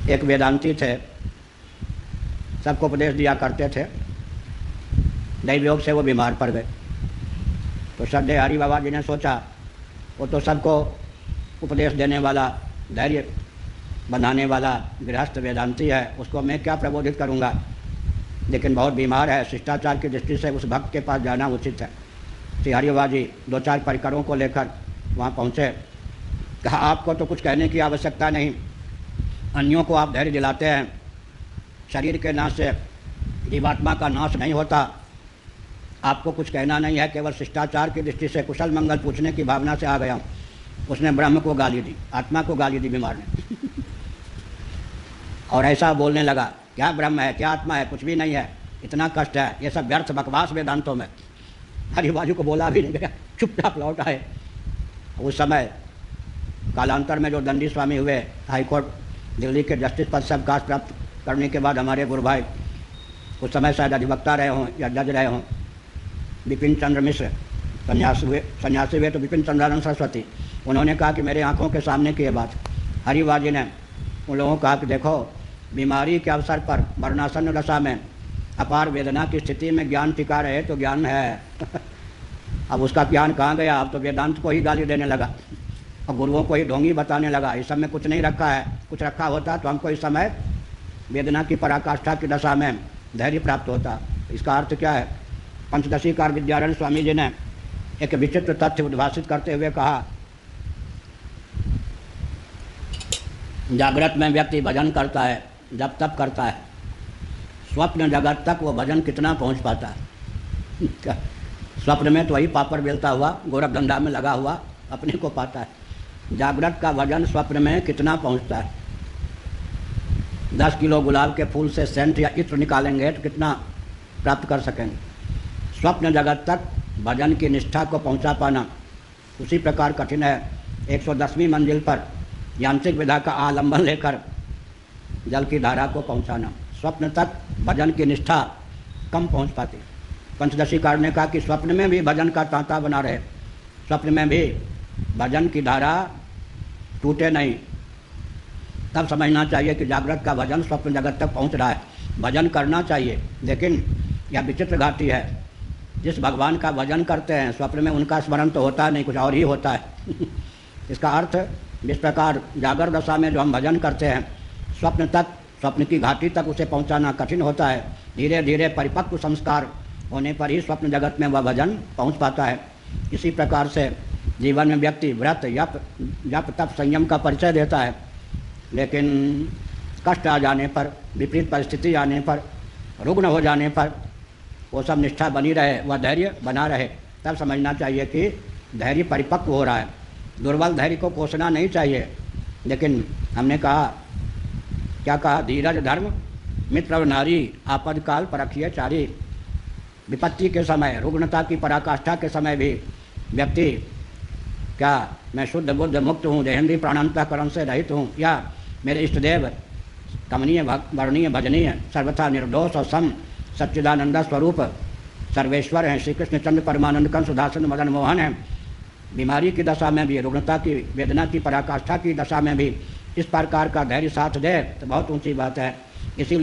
एक वेदांती थे, सबको उपदेश दिया करते थे। दैव योग से वो बीमार पड़ गए। तो श्रद्धेय हरि बाबा जी ने सोचा वो तो सबको उपदेश देने वाला, धैर्य बनाने वाला गृहस्थ वेदांती है, उसको मैं क्या प्रबोधित करूँगा, लेकिन बहुत बीमार है, शिष्टाचार की दृष्टि से उस भक्त के पास जाना उचित है। श्री हरि बाबा जी 2-4 परिकरों को लेकर वहाँ पहुँचे। कहा आपको तो कुछ कहने की आवश्यकता नहीं, अन्यों को आप धैर्य दिलाते हैं, शरीर के नाश से जीवात्मा का नाश नहीं होता, आपको कुछ कहना नहीं है, केवल शिष्टाचार की दृष्टि से कुशल मंगल पूछने की भावना से आ गया। उसने ब्रह्म को गाली दी, आत्मा को गाली दी बीमार ने और ऐसा बोलने लगा, क्या ब्रह्म है, क्या आत्मा है, कुछ भी नहीं है, इतना कष्ट है, ये सब व्यर्थ बकवास वेदांतों में। हरिबाजू को बोला भी नहीं गया, चुपचाप लौट आए। उस समय कालांतर में जो दंडी स्वामी हुए, हाईकोर्ट दिल्ली के जस्टिस पद से अवकाश प्राप्त करने के बाद हमारे गुरु भाई, उस समय शायद अधिवक्ता रहे हों या जज रहे हों, विपिन चंद्र मिश्र सन्यासी हुए तो विपिन चंद्रानंद सरस्वती, उन्होंने कहा कि मेरे आंखों के सामने की ये बात। हरिबाजी ने उन लोगों को कहा कि देखो, बीमारी के अवसर पर मरणासन्न दशा में अपार वेदना की स्थिति में ज्ञान टिका रहे तो ज्ञान है अब उसका ज्ञान कहाँ गया, अब तो वेदांत को ही गाली देने लगा और गुरुओं को ही ढोंगी बताने लगा। इस समय कुछ नहीं रखा है, कुछ रखा होता तो हमको इस समय वेदना की पराकाष्ठा की दशा में धैर्य प्राप्त होता। इसका अर्थ क्या है? पंचदशीकार विद्यारण्य स्वामी जी ने एक विचित्र तथ्य उद्भाषित करते हुए कहा, जागृत में व्यक्ति भजन करता है, जब तब करता है, स्वप्न जगत तक वो भजन कितना पहुंच पाता है? स्वप्न में तो वही पापड़ बेलता हुआ गोरख धंधा में लगा हुआ अपने को पाता है। जागृत का भजन स्वप्न में कितना पहुंचता है? 10 किलो गुलाब के फूल से सेंट या इत्र निकालेंगे तो कितना प्राप्त कर सकेंगे? स्वप्न जगत तक भजन की निष्ठा को पहुंचा पाना उसी प्रकार कठिन है। 110वीं मंजिल पर यांत्रिक विधा का आलंबन लेकर जल की धारा को पहुंचाना, स्वप्न तक भजन की निष्ठा कम पहुंच पाती। पंचदशीकार ने कहा कि स्वप्न में भी भजन का तांता बना रहे, स्वप्न में भी भजन की धारा टूटे नहीं, तब समझना चाहिए कि जागृत का भजन स्वप्न जगत तक पहुंच रहा है। भजन करना चाहिए, लेकिन यह विचित्र घाटी है, जिस भगवान का भजन करते हैं स्वप्न में उनका स्मरण तो होता नहीं, कुछ और ही होता है इसका अर्थ जिस प्रकार जागर दशा में जो हम भजन करते हैं, स्वप्न तक, स्वप्न की घाटी तक उसे पहुंचाना कठिन होता है। धीरे धीरे परिपक्व संस्कार होने पर ही स्वप्न जगत में वह भजन पहुंच पाता है। इसी प्रकार से जीवन में व्यक्ति व्रत, जप, तप, संयम का परिचय देता है, लेकिन कष्ट आ जाने पर, विपरीत परिस्थिति आने पर, रुग्ण हो जाने पर वो सब निष्ठा बनी रहे, वह धैर्य बना रहे, तब समझना चाहिए कि धैर्य परिपक्व हो रहा है। दुर्बल धैर्य को कोसना नहीं चाहिए, लेकिन हमने कहा, क्या कहा? धीरज धर्म मित्र और नारी, आपदकाल परखिए चारी। विपत्ति के समय, रुग्णता की पराकाष्ठा के समय भी व्यक्ति, क्या मैं शुद्ध बुद्ध मुक्त हूँ, देहेंद्रीय प्राणांतकरण से रहित हूँ, या मेरे इष्ट देव कमनीय वर्णीय भजनीय सर्वथा निर्दोष और सम सच्चिदानंद स्वरूप सर्वेश्वर हैं, श्री कृष्ण चंद्र परमानंद कंस सुधासन मदन मोहन हैं। बीमारी की दशा में भी, रुग्णता की, वेदना की पराकाष्ठा की दशा में भी इस प्रकार का धैर्य साथ दे तो बहुत ऊंची बात है। इसीलिए